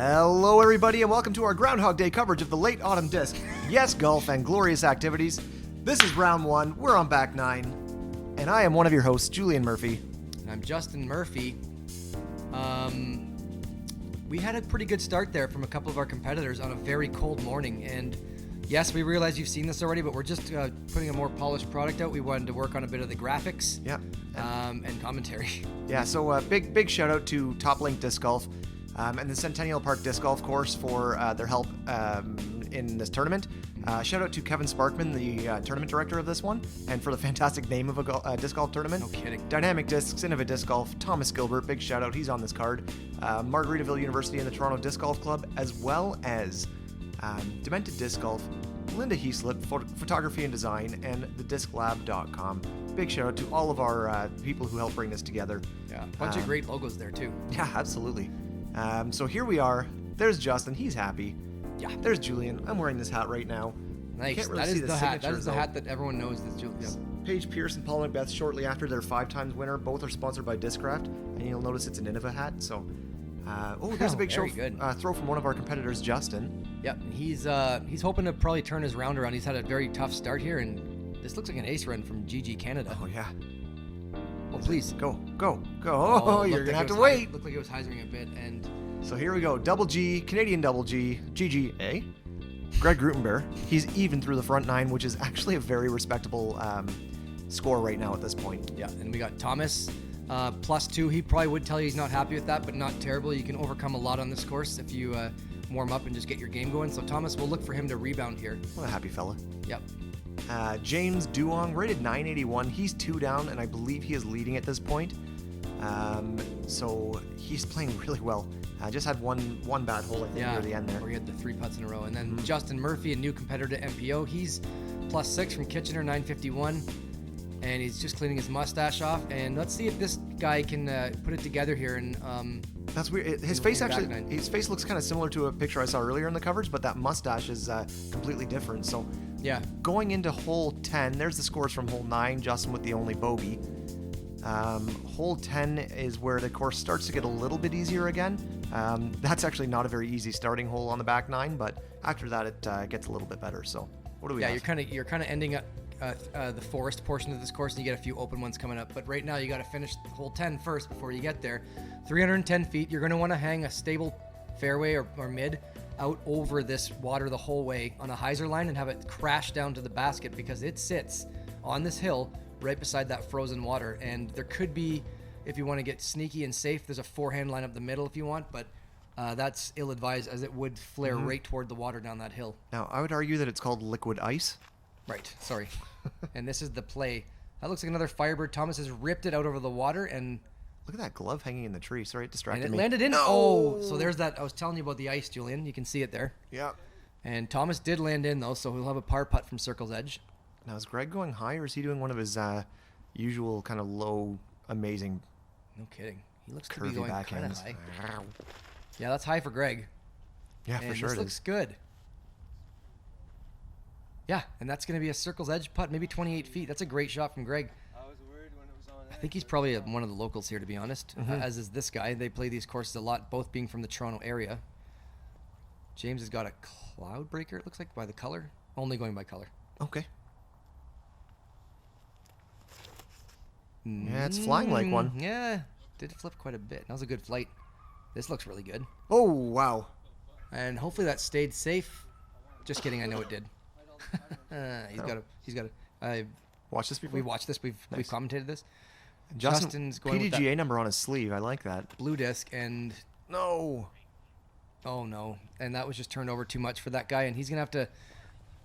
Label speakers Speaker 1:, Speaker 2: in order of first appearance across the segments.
Speaker 1: Hello, everybody, and welcome to our Groundhog Day coverage of the late autumn disc. Yes, golf and glorious activities. This is round one. We're on back nine, and I am one of your hosts, Julian Murphy.
Speaker 2: And I'm Justin Murphy. We had a pretty good start there from a couple of our competitors on a very cold morning, and yes, we realize you've seen this already, but we're just putting a more polished product out. We wanted to work on a bit of the graphics, and commentary. Yeah,
Speaker 1: so big shout out to Top Link Disc Golf and the Centennial Park Disc Golf Course for their help in this tournament. Shout out to Kevin Sparkman, the tournament director of this one, and for the fantastic name of a disc golf tournament.
Speaker 2: No kidding.
Speaker 1: Dynamic Discs, Innova Disc Golf, Thomas Gilbert, big shout out, he's on this card. Margaritaville University and the Toronto Disc Golf Club, as well as Demented Disc Golf, Linda Heaslip, Photography and Design, and thedisclab.com. Big shout out to all of our people who helped bring this together.
Speaker 2: Yeah, a bunch of great logos there too.
Speaker 1: Yeah, absolutely. So here we are. There's Justin. He's happy.
Speaker 2: Yeah.
Speaker 1: There's Julian. I'm wearing this hat right now.
Speaker 2: Nice.
Speaker 1: Can't really
Speaker 2: that
Speaker 1: see
Speaker 2: is
Speaker 1: the
Speaker 2: the hat. That
Speaker 1: signature,
Speaker 2: is the hat that everyone knows is Julian.
Speaker 1: Yep. Paige Pierce and Paul Macbeth shortly after their 5-times winner. Both are sponsored by Discraft, and you'll notice it's an Innova hat. So, there's a big throw from one of our competitors, Justin.
Speaker 2: Yep. He's hoping to probably turn his round around. He's had a very tough start here, and this looks like an ace run from GG Canada.
Speaker 1: Oh yeah.
Speaker 2: Oh please.
Speaker 1: Go. Oh, you're gonna have to wait.
Speaker 2: Looked like it was hyzering a bit, and.
Speaker 1: So here we go. Double G, Canadian double G, GGA. Greg Grootenboer. He's even through the front nine, which is actually a very respectable score right now at this point.
Speaker 2: Yeah, and we got Thomas, +2. He probably would tell you he's not happy with that, but not terrible. You can overcome a lot on this course if you warm up and just get your game going. So Thomas, we'll look for him to rebound here.
Speaker 1: What a happy fella.
Speaker 2: Yep.
Speaker 1: James Duong, rated 981. He's 2 down, and I believe he is leading at this point. So he's playing really well. Just had one bad hole, I think, near the end there.
Speaker 2: Where he had the 3 putts in a row. And then Justin Murphy, a new competitor to MPO. He's +6 from Kitchener, 951. And he's just cleaning his mustache off. And let's see if this guy can put it together here. And
Speaker 1: that's weird. His face looks kind of similar to a picture I saw earlier in the coverage, but that mustache is completely different. So
Speaker 2: yeah,
Speaker 1: going into hole 10, there's the scores from hole 9. Justin with the only bogey. Hole 10 is where the course starts to get a little bit easier again. That's actually not a very easy starting hole on the back 9, but after that it gets a little bit better. So what do we have?
Speaker 2: You're kind of ending up the forest portion of this course, and you get a few open ones coming up. But right now you got to finish hole 10 first before you get there. 310 feet. You're going to want to hang a stable fairway or mid out over this water the whole way on a hyzer line and have it crash down to the basket, because it sits on this hill right beside that frozen water. And there could be, if you want to get sneaky and safe, there's a forehand line up the middle if you want, but that's ill-advised, as it would flare right toward the water down that hill.
Speaker 1: Now, I would argue that it's called liquid ice.
Speaker 2: Right, sorry. And this is the play. That looks like another Firebird. Thomas has ripped it out over the water, and
Speaker 1: look at that glove hanging in the tree. Sorry, it distracted me.
Speaker 2: And it landed in.
Speaker 1: No!
Speaker 2: Oh, so there's that. I was telling you about the ice, Julian. You can see it there.
Speaker 1: Yeah.
Speaker 2: And Thomas did land in, though, so he'll have a par putt from circle's edge.
Speaker 1: Now, is Greg going high, or is he doing one of his usual kind of low, amazing?
Speaker 2: No kidding. He looks
Speaker 1: curvy
Speaker 2: to be going kind of high. Yeah, that's high for Greg.
Speaker 1: Yeah, for sure.
Speaker 2: This looks good. Yeah, and that's going to be a circle's edge putt, maybe 28 feet. That's a great shot from Greg.
Speaker 3: I was worried when it was on.
Speaker 2: I think he's probably one of the locals here, to be honest, as is this guy. They play these courses a lot, both being from the Toronto area. James has got a cloud breaker, it looks like, by the color. Only going by color.
Speaker 1: Okay. Yeah, it's flying like one.
Speaker 2: Yeah, did flip quite a bit. That was a good flight. This looks really good.
Speaker 1: Oh, wow.
Speaker 2: And hopefully that stayed safe. Just kidding, I know it did. He's got a.
Speaker 1: Watched this before?
Speaker 2: We watched this. We've commentated this.
Speaker 1: Justin's going PDGA with that number on his sleeve. I like that.
Speaker 2: Blue disc, and
Speaker 1: no.
Speaker 2: Oh no. And that was just turned over too much for that guy, and he's gonna have to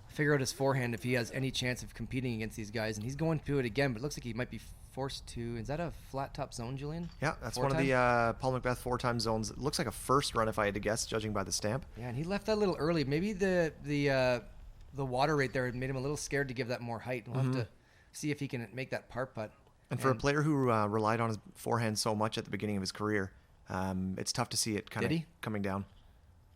Speaker 2: figure out his forehand if he has any chance of competing against these guys. And he's going to do it again, but it looks like he might be forced to. Is that a flat top zone, Julian?
Speaker 1: Yeah, that's one of the Paul Macbeth 4-time zones. It looks like a first run if I had to guess, judging by the stamp.
Speaker 2: Yeah, and he left that a little early. Maybe the water right there made him a little scared to give that more height. We'll have to see if he can make that par putt.
Speaker 1: And for a player who relied on his forehand so much at the beginning of his career, it's tough to see it kind of coming down.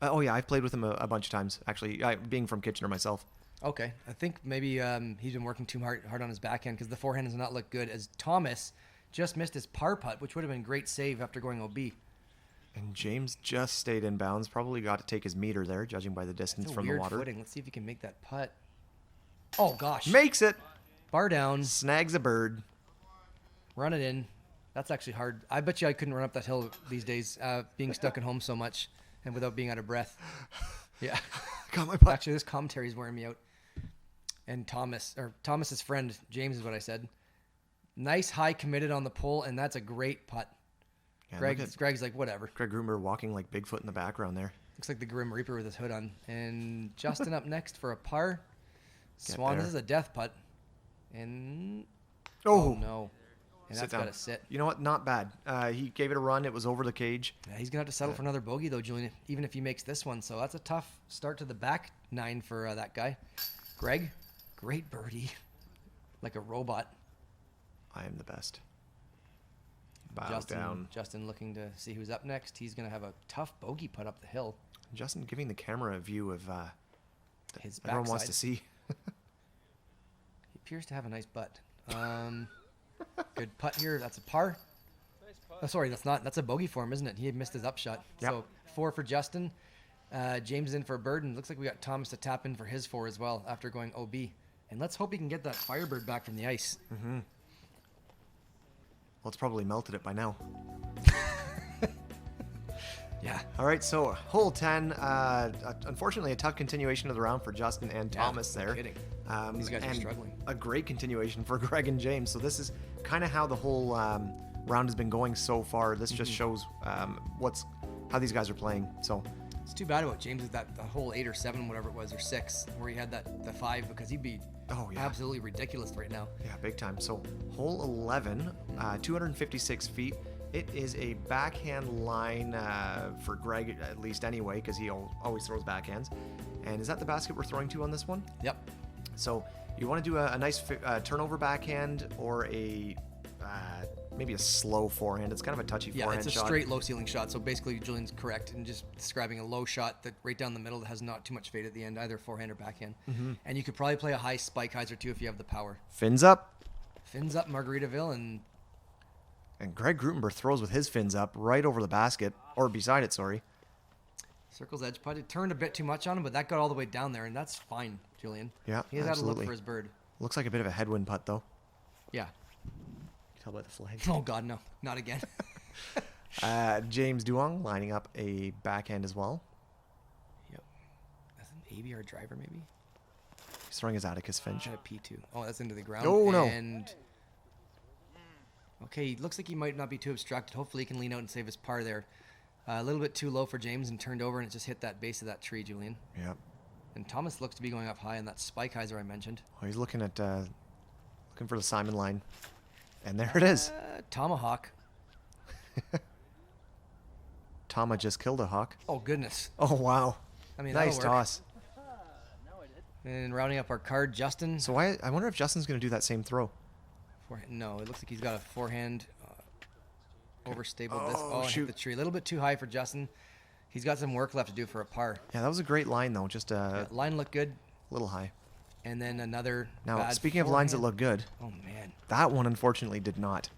Speaker 1: Oh yeah, I've played with him a bunch of times, actually, being from Kitchener myself.
Speaker 2: Okay, I think maybe he's been working too hard on his backhand, because the forehand does not look good, as Thomas just missed his par putt, which would have been a great save after going OB.
Speaker 1: And James just stayed in bounds. Probably got to take his meter there, judging by the distance
Speaker 2: It's a
Speaker 1: from the
Speaker 2: weird
Speaker 1: water.
Speaker 2: footing. Let's see if he can make that putt. Oh, gosh.
Speaker 1: Makes it.
Speaker 2: Bar down.
Speaker 1: Snags a bird.
Speaker 2: Run it in. That's actually hard. I bet you I couldn't run up that hill these days, being stuck at home so much and without being out of breath. Yeah.
Speaker 1: Got my putt.
Speaker 2: Actually, this commentary is wearing me out. And Thomas's friend, James is what I said. Nice high committed on the pole, and that's a great putt.
Speaker 1: Yeah,
Speaker 2: Greg's like, whatever.
Speaker 1: Greg Grootenboer walking like Bigfoot in the background there.
Speaker 2: Looks like the Grim Reaper with his hood on. And Justin up next for a par. Swan, this is a death putt. And oh no. And that's got to sit.
Speaker 1: You know what? Not bad. He gave it a run. It was over the cage.
Speaker 2: Yeah, he's going to have to settle for another bogey, though, Julian, even if he makes this one. So that's a tough start to the back nine for that guy. Greg, great birdie. Like a robot.
Speaker 1: I am the best. Bow down.
Speaker 2: Justin looking to see who's up next. He's going to have a tough bogey putt up the hill.
Speaker 1: Justin giving the camera a view of
Speaker 2: his backside.
Speaker 1: everyone wants to see.
Speaker 2: He appears to have a nice butt. Good putt here. That's a par.
Speaker 3: Nice putt.
Speaker 2: Oh, sorry, that's a bogey for him, isn't it? He had missed his upshot.
Speaker 1: Yep.
Speaker 2: So 4 for Justin. James is in for a bird, and looks like we got Thomas to tap in for his 4 as well after going OB. And let's hope he can get that Firebird back from the ice.
Speaker 1: Mm-hmm. Well, it's probably melted it by now.
Speaker 2: Yeah.
Speaker 1: All right, so hole 10. Unfortunately, a tough continuation of the round for Justin and Thomas there.
Speaker 2: No kidding. These guys are struggling.
Speaker 1: A great continuation for Greg and James. So this is kind of how the whole round has been going so far. This just shows how these guys are playing. So
Speaker 2: it's too bad about James is that the whole 8 or 7, whatever it was, or 6, where he had the 5, because he'd be absolutely ridiculous right now.
Speaker 1: Yeah, big time. So hole 11, 256 feet. It is a backhand line for Greg, at least anyway, because he always throws backhands. And is that the basket we're throwing to on this one?
Speaker 2: Yep.
Speaker 1: So you want to do a nice turnover backhand or maybe a slow forehand. It's kind of a touchy forehand shot.
Speaker 2: Yeah, it's a straight low ceiling shot. So basically, Julian's correct in just describing a low shot that right down the middle that has not too much fade at the end, either forehand or backhand. Mm-hmm. And you could probably play a high spike hyzer too if you have the power.
Speaker 1: Fins up.
Speaker 2: Fins up Margaritaville,
Speaker 1: and Greg Grootenboer throws with his fins up right over the basket, or beside it, sorry.
Speaker 2: Circle's edge putt. It turned a bit too much on him, but that got all the way down there, and that's fine, Julian.
Speaker 1: Yeah,
Speaker 2: he has had a look for his bird.
Speaker 1: Looks like a bit of a headwind putt, though.
Speaker 2: Yeah.
Speaker 1: You can tell by the flag.
Speaker 2: Oh, God, no. Not again.
Speaker 1: James Duong lining up a backhand as well.
Speaker 2: Yep. That's an AB or a driver, maybe?
Speaker 1: He's throwing his Atticus Finch.
Speaker 2: A P2. Oh, that's into the ground.
Speaker 1: Oh, no.
Speaker 2: And okay, looks like he might not be too obstructed. Hopefully he can lean out and save his par there. A little bit too low for James and turned over, and it just hit that base of that tree, Julian.
Speaker 1: Yep.
Speaker 2: And Thomas looks to be going up high on that spike hyzer I mentioned.
Speaker 1: Oh, he's looking for the Simon line. And there it is.
Speaker 2: Tomahawk.
Speaker 1: Tama just killed a hawk.
Speaker 2: Oh, goodness.
Speaker 1: Oh, wow.
Speaker 2: I mean,
Speaker 1: nice
Speaker 2: that'll work.
Speaker 1: toss.
Speaker 2: And rounding up our card, Justin.
Speaker 1: So I wonder if Justin's going to do that same throw.
Speaker 2: No, it looks like he's got a forehand overstabled this.
Speaker 1: Oh,
Speaker 2: And
Speaker 1: shoot.
Speaker 2: hit the tree. A little bit too high for Justin. He's got some work left to do for a par.
Speaker 1: Yeah, that was a great line, though. Just a
Speaker 2: Line looked good.
Speaker 1: little high.
Speaker 2: And then another
Speaker 1: Now,
Speaker 2: bad
Speaker 1: speaking of lines that
Speaker 2: forehand.
Speaker 1: look good,
Speaker 2: Oh, man.
Speaker 1: that one unfortunately did not.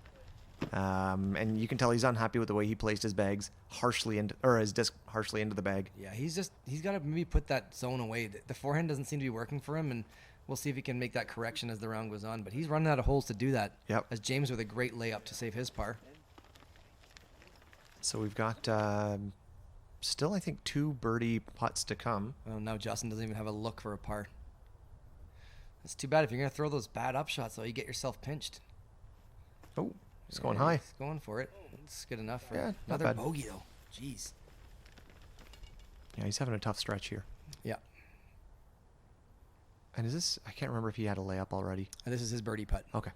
Speaker 1: And you can tell he's unhappy with the way he placed his bags his disc harshly into the bag.
Speaker 2: Yeah, he's got to maybe put that zone away. The forehand doesn't seem to be working for him, and we'll see if he can make that correction as the round goes on. But he's running out of holes to do that.
Speaker 1: Yep.
Speaker 2: As James with a great layup to save his par.
Speaker 1: So we've got still, I think, 2 birdie putts to come.
Speaker 2: Well, now Justin doesn't even have a look for a par. It's too bad if you're going to throw those bad upshots, though. You get yourself pinched.
Speaker 1: Oh, he's going high.
Speaker 2: He's going for it. It's good enough for
Speaker 1: Yeah, not
Speaker 2: another
Speaker 1: bad.
Speaker 2: bogey, though. Jeez.
Speaker 1: Yeah, he's having a tough stretch here.
Speaker 2: Yeah.
Speaker 1: And is this? I can't remember if he had a layup already.
Speaker 2: And this is his birdie putt.
Speaker 1: Okay.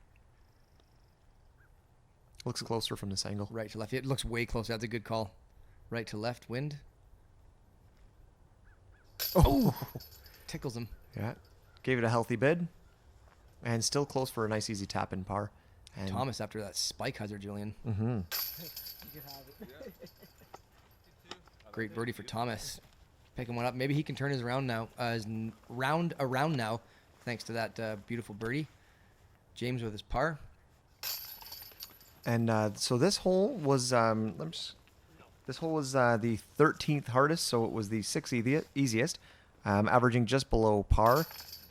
Speaker 1: Looks closer from this angle.
Speaker 2: Right to left. It looks way closer. That's a good call. Right to left. Wind.
Speaker 1: Oh.
Speaker 2: Tickles him.
Speaker 1: Yeah. Gave it a healthy bid. And still close for a nice easy tap in par. And
Speaker 2: Thomas after that spike hyzer, Julian.
Speaker 1: Mm-hmm.
Speaker 2: Great birdie for Thomas. Picking one up. Maybe he can turn his round around now, thanks to that beautiful birdie. James with his par.
Speaker 1: And so this hole was, This hole was the 13th hardest, so it was the 6th easiest, averaging just below par.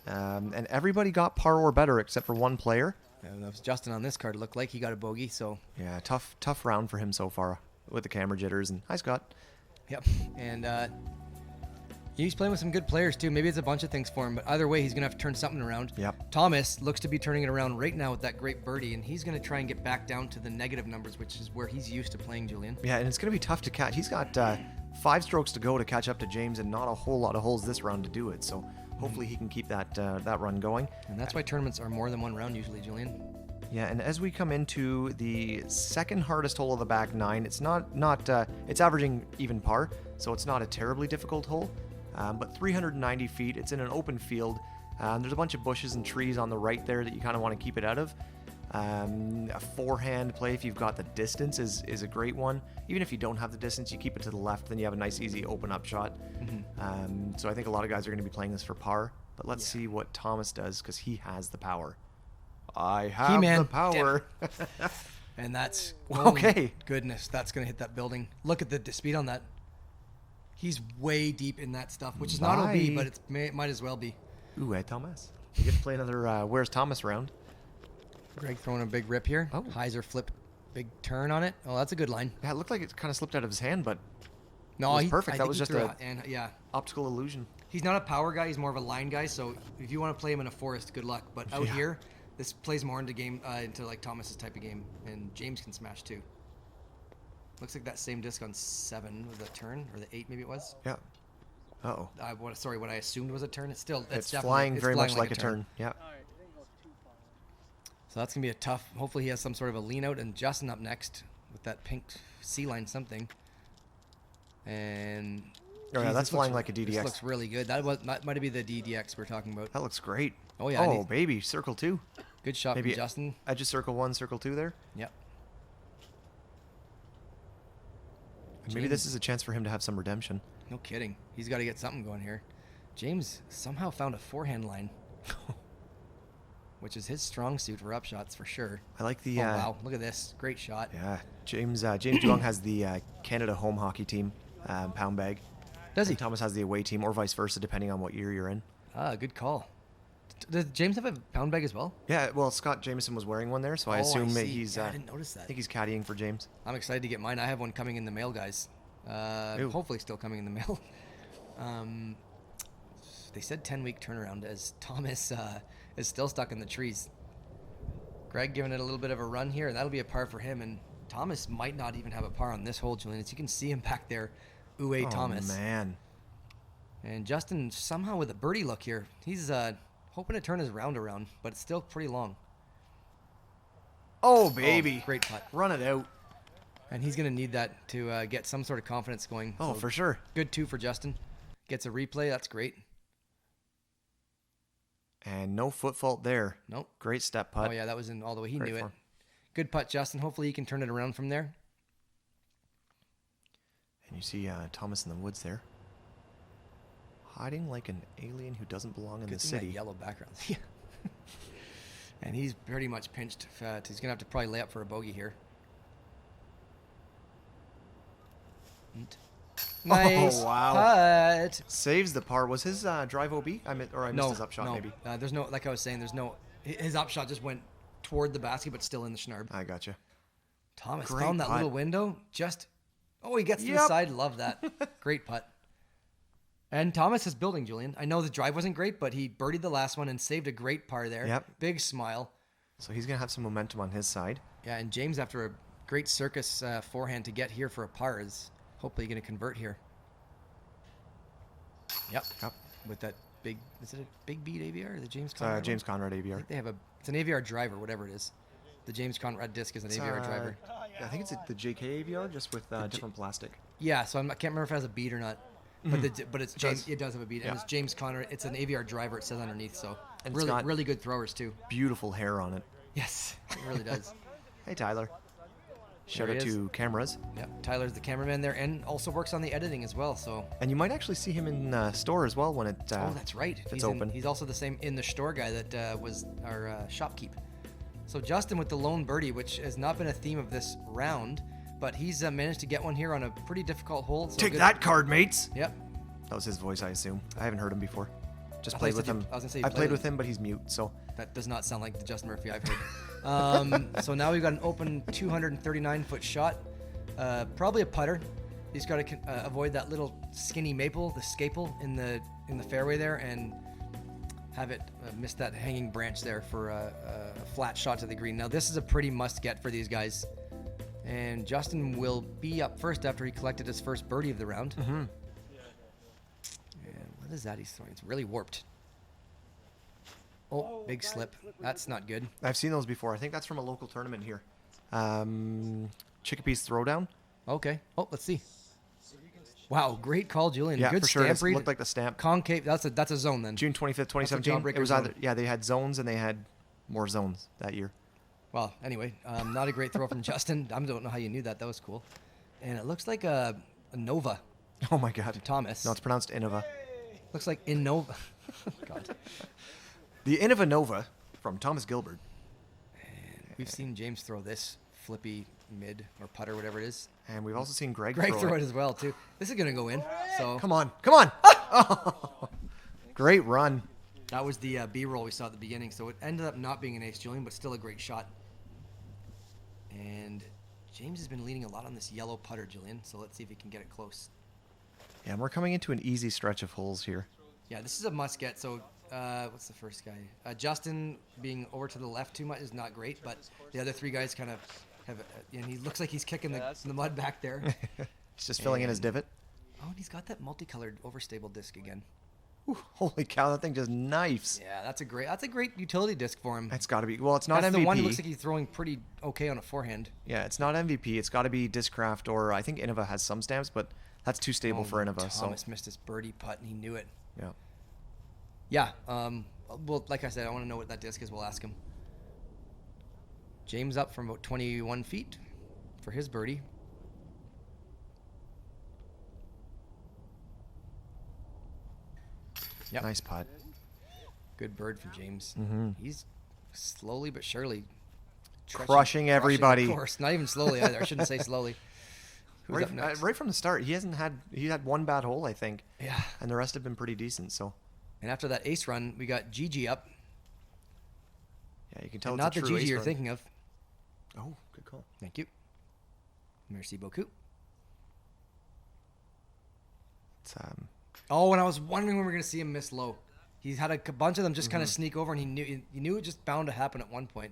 Speaker 1: And everybody got par or better except for one player.
Speaker 2: And that was Justin on this card. It looked like he got a bogey, so...
Speaker 1: Yeah, tough round for him so far with the camera jitters. And hi, Scott.
Speaker 2: Yep. And he's playing with some good players, too. Maybe it's a bunch of things for him, but either way, he's going to have to turn something around.
Speaker 1: Yep.
Speaker 2: Thomas looks to be turning it around right now with that great birdie, and he's going to try and get back down to the negative numbers, which is where he's used to playing, Julian.
Speaker 1: Yeah, and it's going to be tough to catch. He's got 5 strokes to go to catch up to James and not a whole lot of holes this round to do it. So hopefully he can keep that run going.
Speaker 2: And that's why tournaments are more than one round usually, Julian.
Speaker 1: Yeah, and as we come into the second hardest hole of the back 9, it's it's averaging even par, so it's not a terribly difficult hole. But 390 feet, it's in an open field. There's a bunch of bushes and trees on the right there that you kind of want to keep it out of. A forehand play, if you've got the distance, is a great one. Even if you don't have the distance, you keep it to the left, then you have a nice, easy open-up shot. So I think a lot of guys are going to be playing this for par. But let's see what Thomas does, because he has the power. I have the power.
Speaker 2: And that's...
Speaker 1: Okay.
Speaker 2: Goodness, that's going to hit that building. Look at the speed on that. He's way deep in that stuff, which is not OB, but it might as well be.
Speaker 1: Ooh, Thomas. You get to play another Where's Thomas round.
Speaker 2: Greg throwing a big rip here. Oh. Heiser flip, big turn on it. Oh, that's a good line.
Speaker 1: Yeah, it looked like it kind of slipped out of his hand, but
Speaker 2: no,
Speaker 1: it was perfect. That was just
Speaker 2: yeah,
Speaker 1: optical illusion.
Speaker 2: He's not a power guy. He's more of a line guy. So if you want to play him in a forest, good luck. But out here, this plays more into like Thomas's type of game, and James can smash too. Looks like that same disc on 7 was a turn, or the 8 maybe it was.
Speaker 1: Yeah. Uh-oh.
Speaker 2: What I assumed was a turn. It's
Speaker 1: flying very much like a turn. Yeah.
Speaker 2: So that's going to be a tough... Hopefully he has some sort of a lean out. And Justin up next with that pink sea line something. And...
Speaker 1: Oh, yeah, that's flying like a DDX.
Speaker 2: This looks really good. That might be the DDX we're talking about.
Speaker 1: That looks great.
Speaker 2: Oh, yeah.
Speaker 1: Oh, baby. Circle 2.
Speaker 2: Good shot from Justin.
Speaker 1: Edge of circle 1, circle 2 there.
Speaker 2: Yep.
Speaker 1: Maybe this is a chance for him to have some redemption.
Speaker 2: No kidding. He's got to get something going here. James somehow found a forehand line, which is his strong suit for upshots for sure.
Speaker 1: I like the...
Speaker 2: oh, wow. Look at this. Great shot.
Speaker 1: Yeah. James Duong has the Canada home hockey team pound bag.
Speaker 2: Does he?
Speaker 1: And Thomas has the away team, or vice versa, depending on what year you're in.
Speaker 2: Ah, good call. Does James have a pound bag as well?
Speaker 1: Yeah, well, Scott Jameson was wearing one there, so I assume that he's...
Speaker 2: I didn't notice that.
Speaker 1: I think he's caddying for James.
Speaker 2: I'm excited to get mine. I have one coming in the mail, guys. Hopefully still coming in the mail. They said 10-week turnaround as Thomas is still stuck in the trees. Greg giving it a little bit of a run here, and that'll be a par for him. And Thomas might not even have a par on this hole, Julian. As you can see him back there, Thomas.
Speaker 1: Oh, man.
Speaker 2: And Justin somehow with a birdie look here. He's hoping to turn his round around, but it's still pretty long.
Speaker 1: Oh, baby.
Speaker 2: Oh, great putt.
Speaker 1: Run it out.
Speaker 2: And he's going to need that to get some sort of confidence going.
Speaker 1: Oh, so for sure.
Speaker 2: Good 2 for Justin. Gets a replay. That's great.
Speaker 1: And no foot fault there.
Speaker 2: Nope.
Speaker 1: Great step putt.
Speaker 2: Oh, yeah, that was in all the way. He knew it. Good putt, Justin. Hopefully he can turn it around from there.
Speaker 1: And you see Thomas in the woods there. Hiding like an alien who doesn't belong in the city.
Speaker 2: That yellow background. Yeah. And he's pretty much pinched. He's going to have to probably lay up for a bogey here. Nice putt.
Speaker 1: Saves the par. Was his drive OB? I missed his upshot maybe.
Speaker 2: There's no, like I was saying, his upshot just went toward the basket, but still in the schnurb.
Speaker 1: I gotcha.
Speaker 2: Thomas found that little window. He gets to the side. Love that. Great putt. And Thomas is building, Julian. I know the drive wasn't great, but he birdied the last one and saved a great par there.
Speaker 1: Yep.
Speaker 2: Big smile.
Speaker 1: So he's going to have some momentum on his side.
Speaker 2: Yeah, and James, after a great circus forehand to get here for a par, is hopefully going to convert here. Yep. With that big, is it a big beat AVR or the James Conrad?
Speaker 1: James Conrad AVR.
Speaker 2: I think they have it's an AVR driver, whatever it is. The James Conrad disc is an AVR driver.
Speaker 1: I think it's the JK AVR, just with different plastic.
Speaker 2: Yeah, so I can't remember if it has a beat or not. But it's James. It does have a beat, and it's James Conrad. It's an AVR driver. It says underneath, so and really good throwers too.
Speaker 1: Beautiful hair on it.
Speaker 2: Yes, it really does.
Speaker 1: Hey Tyler. Shout out to cameras.
Speaker 2: Yep, Tyler's the cameraman there, and also works on the editing as well. So.
Speaker 1: And you might actually see him in store as well when it.
Speaker 2: Oh, that's right.
Speaker 1: It's open.
Speaker 2: He's also the same in the store guy that was our shopkeep. So Justin with the lone birdie, which has not been a theme of this round, but he's managed to get one here on a pretty difficult hole. So
Speaker 1: Take that card, mates.
Speaker 2: Yep.
Speaker 1: That was his voice, I assume. I haven't heard him before. Just
Speaker 2: I
Speaker 1: played
Speaker 2: thought
Speaker 1: with
Speaker 2: you
Speaker 1: him.
Speaker 2: said I was gonna say
Speaker 1: I
Speaker 2: you
Speaker 1: played with him, but he's mute, so.
Speaker 2: That does not sound like the Justin Murphy I've heard. So now we've got an open 239-foot shot. Probably a putter. He's got to avoid that little skinny maple, the scapel in the fairway there, and have it miss that hanging branch there for a flat shot to the green. Now this is a pretty must-get for these guys. And Justin will be up first after he collected his first birdie of the round.
Speaker 1: Mm-hmm.
Speaker 2: And what is that he's throwing? It's really warped. Oh, big slip. That's not good.
Speaker 1: I've seen those before. I think that's from a local tournament here. Chickapee's Throwdown.
Speaker 2: Okay. Oh, let's see. Wow, great call, Julian.
Speaker 1: Yeah,
Speaker 2: Good
Speaker 1: for sure.
Speaker 2: stamp
Speaker 1: It
Speaker 2: read.
Speaker 1: looked like the stamp.
Speaker 2: Concave. That's a zone then.
Speaker 1: June 25th, 2017.
Speaker 2: jawbreaker
Speaker 1: It was
Speaker 2: zone.
Speaker 1: either, yeah, they had zones and they had more zones that year.
Speaker 2: Well, anyway, not a great throw from Justin. I don't know how you knew that. That was cool. And it looks like a Nova.
Speaker 1: Oh my God.
Speaker 2: Thomas.
Speaker 1: No, it's pronounced Innova.
Speaker 2: Looks like Innova. God.
Speaker 1: The Innova Nova from Thomas Gilbert.
Speaker 2: And we've seen James throw this flippy mid or putter, whatever it is.
Speaker 1: And we've also seen Greg
Speaker 2: Greg
Speaker 1: throw
Speaker 2: throw it as well too. This is gonna go in. So
Speaker 1: Come on. Come on. Oh, great run.
Speaker 2: that was the B-roll we saw at the beginning. So it ended up not being an ace, Julian, but still a great shot. And James has been leading a lot on this yellow putter, Julian. So let's see if he can get it close.
Speaker 1: Yeah, and we're coming into an easy stretch of holes here.
Speaker 2: Yeah, this is a must get. So what's the first guy? Justin being over to the left too much is not great, but the other three guys kind of have. And he looks like he's kicking the mud back there.
Speaker 1: He's just filling in his divot.
Speaker 2: Oh, and he's got that multicolored overstable disc again.
Speaker 1: Ooh, holy cow, that thing just knifes.
Speaker 2: Yeah, that's a great utility disc for him.
Speaker 1: It's got to be. Well, it's not
Speaker 2: That's
Speaker 1: MVP.
Speaker 2: the one who looks like he's throwing pretty okay on a forehand.
Speaker 1: Yeah, it's not MVP. It's got to be Discraft, or I think Innova has some stamps, but that's too stable for Innova.
Speaker 2: Thomas missed his birdie putt and he knew it.
Speaker 1: Yeah.
Speaker 2: Yeah. Well, like I said, I want to know what that disc is. We'll ask him. James up from about 21 feet for his birdie. Yep.
Speaker 1: Nice putt.
Speaker 2: Good bird from James.
Speaker 1: Mm-hmm.
Speaker 2: He's slowly but surely
Speaker 1: Crushing everybody.
Speaker 2: Of course, not even slowly either. I shouldn't say slowly. Who's up next?
Speaker 1: Right from the start, he had one bad hole, I think.
Speaker 2: Yeah.
Speaker 1: And the rest have been pretty decent. So.
Speaker 2: And after that ace run, we got Gigi up.
Speaker 1: Yeah, you can tell
Speaker 2: And
Speaker 1: it's
Speaker 2: not
Speaker 1: a
Speaker 2: the
Speaker 1: true
Speaker 2: Gigi
Speaker 1: ace
Speaker 2: you're
Speaker 1: run.
Speaker 2: thinking of.
Speaker 1: Oh, good call.
Speaker 2: Thank you. Merci beaucoup.
Speaker 1: It's
Speaker 2: Oh, and I was wondering when we were going to see him miss low. He's had a bunch of them just kind of sneak over, and he knew it just bound to happen at one point.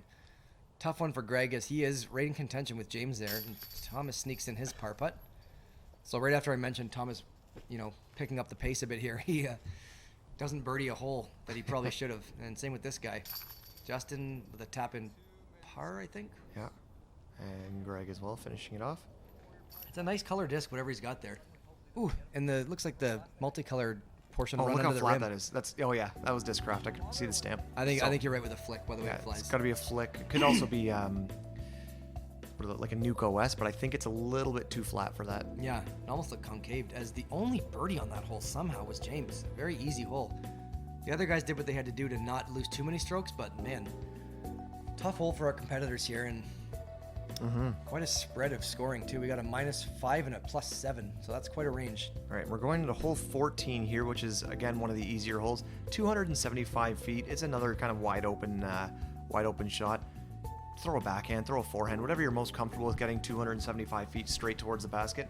Speaker 2: Tough one for Greg, as he is right in contention with James there, and Thomas sneaks in his par putt. So right after I mentioned Thomas, picking up the pace a bit here, he doesn't birdie a hole that he probably should have. And same with this guy. Justin with a tap-in par, I think.
Speaker 1: yeah. And Greg as well, finishing it off.
Speaker 2: It's a nice color disc, whatever he's got there. Ooh, and looks like the multicolored portion
Speaker 1: Oh,
Speaker 2: run
Speaker 1: look how
Speaker 2: under the
Speaker 1: flat
Speaker 2: rim.
Speaker 1: that is. Yeah, that was Discraft. I could see the stamp.
Speaker 2: I think you're right with the flick by the way
Speaker 1: Yeah,
Speaker 2: it flies.
Speaker 1: it's got to be a flick. It could also be like a Nuke OS, but I think it's a little bit too flat for that.
Speaker 2: Yeah, it almost looked concaved, as the only birdie on that hole somehow was James. A very easy hole. The other guys did what they had to do to not lose too many strokes, but man, tough hole for our competitors here, and quite a spread of scoring too. We got a -5 and a +7, so that's quite a range.
Speaker 1: All right, we're going into hole 14 here, which is again one of the easier holes. 275 feet. It's another kind of wide open shot. Throw a backhand, throw a forehand, whatever you're most comfortable with getting 275 feet straight towards the basket.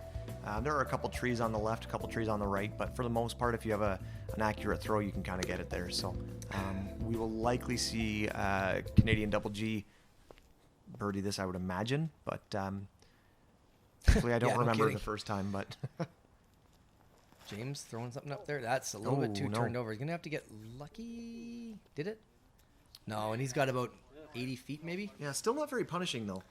Speaker 1: There are a couple trees on the left, a couple trees on the right, but for the most part, if you have an accurate throw, you can kind of get it there. So we will likely see Canadian Double G birdie this, I would imagine, but hopefully I don't
Speaker 2: Yeah, no
Speaker 1: remember
Speaker 2: kidding.
Speaker 1: the first time. But
Speaker 2: James throwing something up there. That's a little bit too
Speaker 1: no.
Speaker 2: turned over. He's gonna have to get lucky. Did it? No, and he's got about 80 feet maybe.
Speaker 1: yeah, still not very punishing though.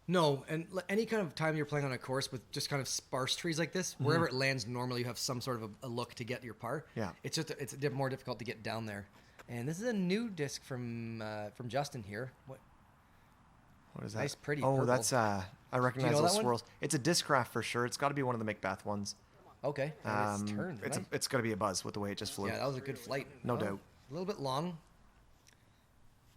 Speaker 2: No, and any kind of time you're playing on a course with just kind of sparse trees like this, wherever it lands normally, you have some sort of a look to get your par.
Speaker 1: Yeah.
Speaker 2: It's more difficult to get down there. And this is a new disc from Justin here.
Speaker 1: What is that?
Speaker 2: Nice, pretty
Speaker 1: Oh,
Speaker 2: purple.
Speaker 1: that's I recognize
Speaker 2: know
Speaker 1: those
Speaker 2: that one?
Speaker 1: swirls. It's a Discraft for sure. It's got to be one of the Macbeth ones.
Speaker 2: Okay. And it's turned. Right?
Speaker 1: It's got to be a buzz with the way it just flew.
Speaker 2: Yeah, that was a good flight.
Speaker 1: No
Speaker 2: Oh,
Speaker 1: doubt.
Speaker 2: A little bit long.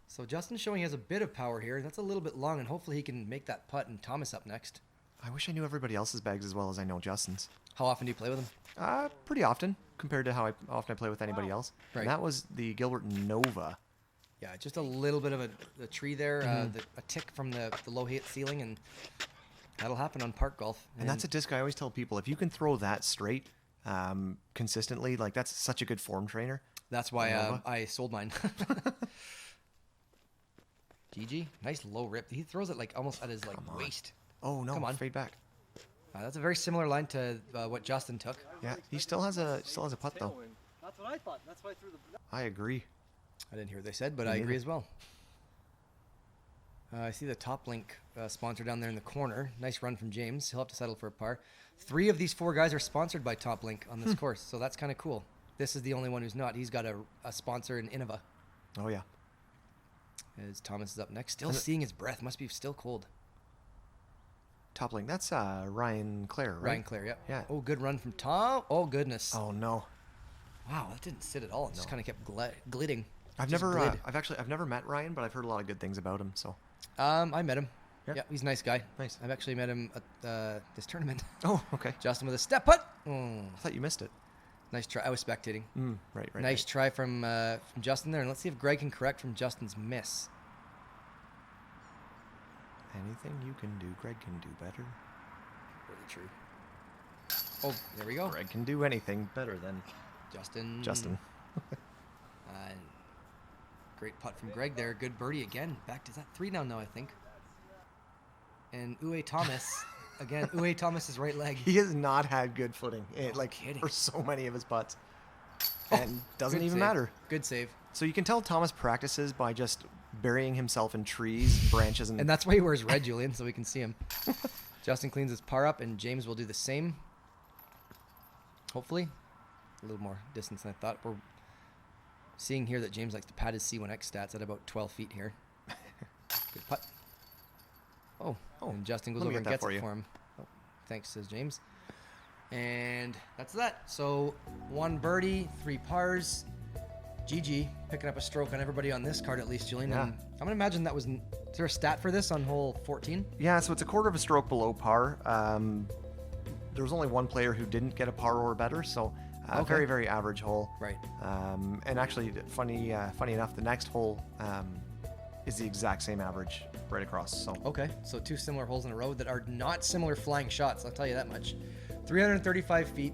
Speaker 2: So Justin's showing he has a bit of power here. That's a little bit long, and hopefully he can make that putt. And Thomas up next.
Speaker 1: I wish I knew everybody else's bags as well as I know Justin's.
Speaker 2: How often do you play with him?
Speaker 1: Pretty often compared to how often I play with anybody else.
Speaker 2: Right.
Speaker 1: And that was the Gilbert Nova.
Speaker 2: Yeah, just a little bit of a tree there, a tick from the low ceiling, and that'll happen on park golf.
Speaker 1: And that's a disc I always tell people, if you can throw that straight consistently, like that's such a good form trainer.
Speaker 2: That's why I sold mine. GG, nice low rip. He throws it like almost at his waist.
Speaker 1: Oh no!
Speaker 2: Come on.
Speaker 1: Fade back.
Speaker 2: That's a very similar line to what Justin took.
Speaker 1: Yeah, he still has a putt though.
Speaker 3: That's what I thought. That's why I threw the.
Speaker 1: I agree.
Speaker 2: I didn't hear what they said, but I agree as well. I see the Top Link sponsor down there in the corner. Nice run from James. He'll have to settle for a par. 3 of these 4 guys are sponsored by Top Link on this course, so that's kind of cool. This is the only one who's not. He's got a sponsor in Innova.
Speaker 1: Oh yeah.
Speaker 2: As Thomas is up next, still seeing his breath. Must be still cold.
Speaker 1: Top Link. That's Ryan Clare, right?
Speaker 2: Ryan Clare, yep.
Speaker 1: Yeah.
Speaker 2: Oh, good run from Tom. Oh, goodness.
Speaker 1: Oh no.
Speaker 2: Wow, that didn't sit at all. It just kind of kept gliding.
Speaker 1: I've never met Ryan, but I've heard a lot of good things about him. So.
Speaker 2: I met him.
Speaker 1: Yeah.
Speaker 2: Yeah, he's a nice guy.
Speaker 1: Nice.
Speaker 2: I've actually met him at this tournament.
Speaker 1: Oh, okay.
Speaker 2: Justin with a step putt.
Speaker 1: I thought you missed it.
Speaker 2: Nice try. I was spectating.
Speaker 1: Right.
Speaker 2: Nice try from Justin there, and let's see if Greg can correct from Justin's miss.
Speaker 1: Anything you can do, Greg can do better.
Speaker 2: Really true. Oh, there we go.
Speaker 1: Greg can do anything better than
Speaker 2: Justin. Great putt from Greg there. Good birdie again. Back to that 3 down now, I think. And Uwe Thomas, again, Uwe Thomas's right leg.
Speaker 1: He has not had good footing,
Speaker 2: kidding.
Speaker 1: for so many of his putts, and doesn't
Speaker 2: Good
Speaker 1: even
Speaker 2: save.
Speaker 1: matter.
Speaker 2: Good save.
Speaker 1: So you can tell Thomas practices by just burying himself in trees, branches,
Speaker 2: And that's why he wears red, Julian, so we can see him. Justin cleans his par up, and James will do the same. Hopefully. A little more distance than I thought. We're seeing here that James likes to pad his C1X stats at about 12 feet here. Good putt. Oh, and Justin goes
Speaker 1: let me
Speaker 2: over and
Speaker 1: get that
Speaker 2: gets
Speaker 1: for
Speaker 2: it
Speaker 1: you.
Speaker 2: for him. Oh, thanks, says James. And that's that. So 1 birdie, 3 pars. GG, picking up a stroke on everybody on this card at least, Julian.
Speaker 1: Yeah.
Speaker 2: And I'm going to imagine that was... Is there a stat for this on hole 14?
Speaker 1: Yeah, so it's a quarter of a stroke below par. There was only 1 player who didn't get a par or better, so very, very average hole.
Speaker 2: Right.
Speaker 1: And actually, funny enough, the next hole is the exact same average right across. So
Speaker 2: Okay, so 2 similar holes in a row that are not similar flying shots, I'll tell you that much. 335 feet.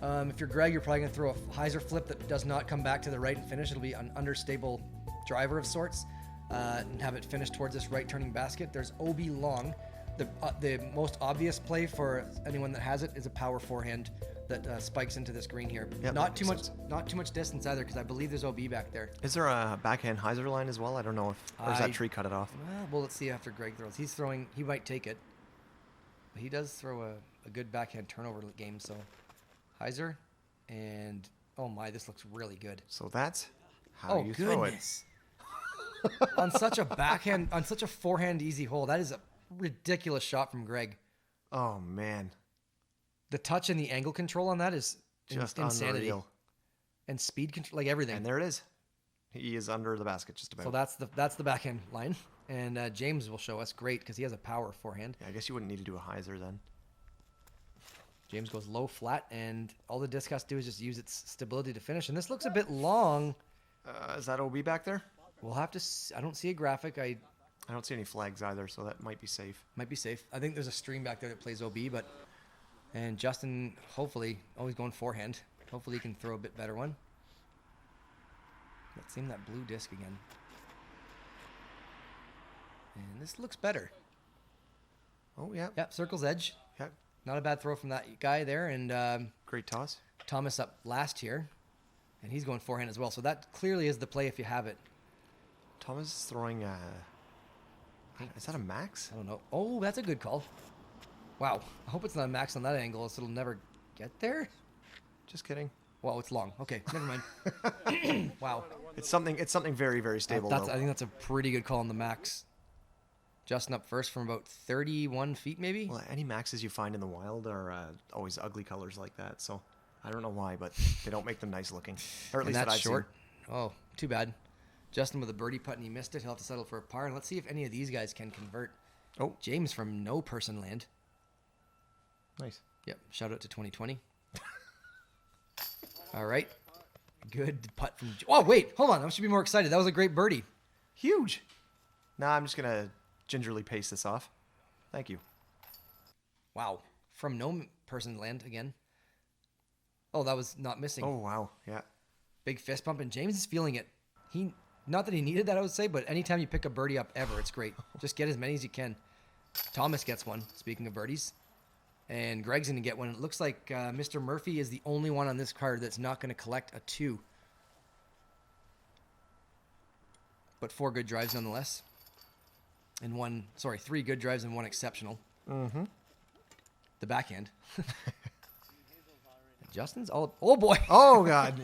Speaker 2: If you're Greg, you're probably going to throw a hyzer flip that does not come back to the right and finish. It'll be an understable driver of sorts and have it finish towards this right turning basket. There's OB long. The most obvious play for anyone that has it is a power forehand that spikes into this green here.
Speaker 1: Yep,
Speaker 2: Not too
Speaker 1: makes
Speaker 2: much distance either, because I believe there's OB back there.
Speaker 1: is there a backhand hyzer line as well? I don't know if or does that tree cut it off?
Speaker 2: Well, let's see after Greg throws. He's throwing. He might take it. But he does throw a good backhand turnover game. So hyzer, and oh my, this looks really good.
Speaker 1: So that's how you throw it.
Speaker 2: On such a backhand, on such a forehand easy hole, that is a ridiculous shot from Greg.
Speaker 1: Oh man,
Speaker 2: The touch and the angle control on that is
Speaker 1: just
Speaker 2: insanity.
Speaker 1: unreal.
Speaker 2: And speed control, like everything.
Speaker 1: And there it is. He is under the basket just about.
Speaker 2: So that's the backhand line. And James will show us. Great, because he has a power forehand.
Speaker 1: Yeah, I guess you wouldn't need to do a hyzer then.
Speaker 2: James goes low flat, and all the disc has to do is just use its stability to finish. And this looks a bit long.
Speaker 1: Is that OB back there?
Speaker 2: We'll have to. I don't see a graphic. I
Speaker 1: don't see any flags either, so that might be safe.
Speaker 2: Might be safe. I think there's a stream back there that plays OB, but and Justin, hopefully, always going forehand. Hopefully, he can throw a bit better one. Let's see that blue disc again. And this looks better.
Speaker 1: Oh yeah.
Speaker 2: Yep, circle's edge.
Speaker 1: Yep.
Speaker 2: Not a bad throw from that guy there, and
Speaker 1: Great toss.
Speaker 2: Thomas up last here, and he's going forehand as well. So that clearly is the play if you have it.
Speaker 1: Thomas is throwing. Is that a max?
Speaker 2: I don't know. Oh, that's a good call. Wow. I hope it's not a max on that angle, so it'll never get there.
Speaker 1: Just kidding.
Speaker 2: Well, it's long. Okay, never mind. Wow.
Speaker 1: It's something very, very stable.
Speaker 2: I think that's a pretty good call on the max. Justin up first from about 31 feet, maybe.
Speaker 1: Well, any maxes you find in the wild are always ugly colors like that. So I don't know why, but they don't make them nice looking. Or at least
Speaker 2: that's
Speaker 1: that I've
Speaker 2: short. Oh, too bad. Justin with a birdie putt and he missed it. He'll have to settle for a par. And let's see if any of these guys can convert.
Speaker 1: Oh,
Speaker 2: James from no person land.
Speaker 1: Nice.
Speaker 2: Yep. Shout out to 2020. All right. Good putt from... Oh, wait. Hold on. I should be more excited. That was a great birdie.
Speaker 1: Huge. Nah, I'm just going to gingerly pace this off. Thank you.
Speaker 2: Wow. From no person land again. Oh, that was not missing.
Speaker 1: Oh, wow. Yeah.
Speaker 2: Big fist bump, and James is feeling it. Not that he needed that, I would say, but anytime you pick a birdie up ever, it's great. Just get as many as you can. Thomas gets one, speaking of birdies. And Greg's going to get one. It looks like Mr. Murphy is the only one on this card that's not going to collect a 2. But 4 good drives nonetheless. And 3 good drives and 1 exceptional.
Speaker 1: Mm-hmm.
Speaker 2: The backhand. Justin's all... Oh, boy.
Speaker 1: Oh, God.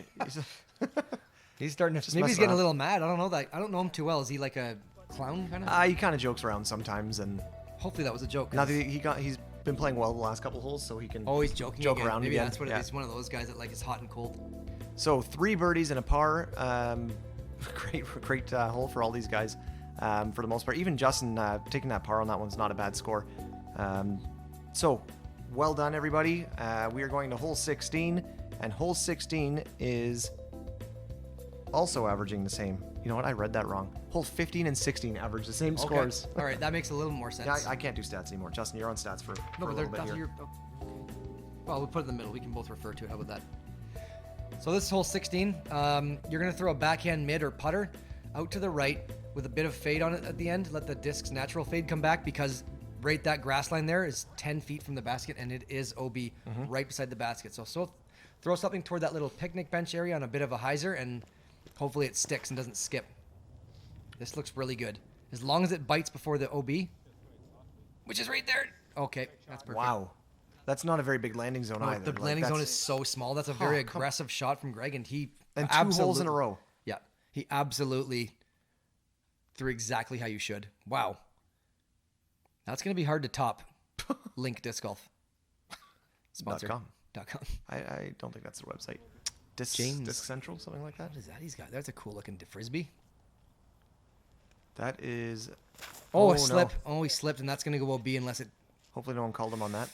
Speaker 2: He's starting to... Maybe he's getting a little mad. I don't know that. I don't know him too well. Is he like a clown kind of?
Speaker 1: He kind of jokes around sometimes, and...
Speaker 2: Hopefully that was a joke.
Speaker 1: Now that he's been playing well the last couple holes, so he can...
Speaker 2: Oh, he's joking
Speaker 1: joke
Speaker 2: again.
Speaker 1: around
Speaker 2: Maybe
Speaker 1: again.
Speaker 2: That's what it is. One of those guys that like is hot and cold.
Speaker 1: So 3 birdies and a par. Great hole for all these guys. For the most part, even Justin taking that par on that one's not a bad score. So well done, everybody. We are going to hole 16, and hole 16 is also averaging the same. You know what? I read that wrong. Hole 15 and 16 average the same scores.
Speaker 2: All right, that makes a little more sense.
Speaker 1: Yeah, I can't do stats anymore. Justin, you're on stats for a little bit here.
Speaker 2: Well, we'll put it in the middle. We can both refer to it. How about that? So this is hole 16. You're going to throw a backhand mid or putter out to the right with a bit of fade on it at the end. Let the disc's natural fade come back, because right that grass line there is 10 feet from the basket, and it is OB right beside the basket. So throw something toward that little picnic bench area on a bit of a hyzer, and hopefully it sticks and doesn't skip. This looks really good. As long as it bites before the OB, which is right there. Okay, that's perfect.
Speaker 1: Wow. That's not a very big landing zone either.
Speaker 2: The landing zone is so small. That's a very aggressive shot from Greg, and he...
Speaker 1: And 2 holes in a row.
Speaker 2: Yeah, he absolutely threw exactly how you should. Wow. That's going to be hard to top. Link Disc Golf. Sponsor.
Speaker 1: .com.
Speaker 2: .com.
Speaker 1: I don't think that's the website. Disc Central, something like that.
Speaker 2: What is that he's got? That's a cool looking frisbee.
Speaker 1: That is...
Speaker 2: Oh, a slip.
Speaker 1: No.
Speaker 2: Oh, he slipped, and that's going to go OB unless it...
Speaker 1: Hopefully no one called him on that.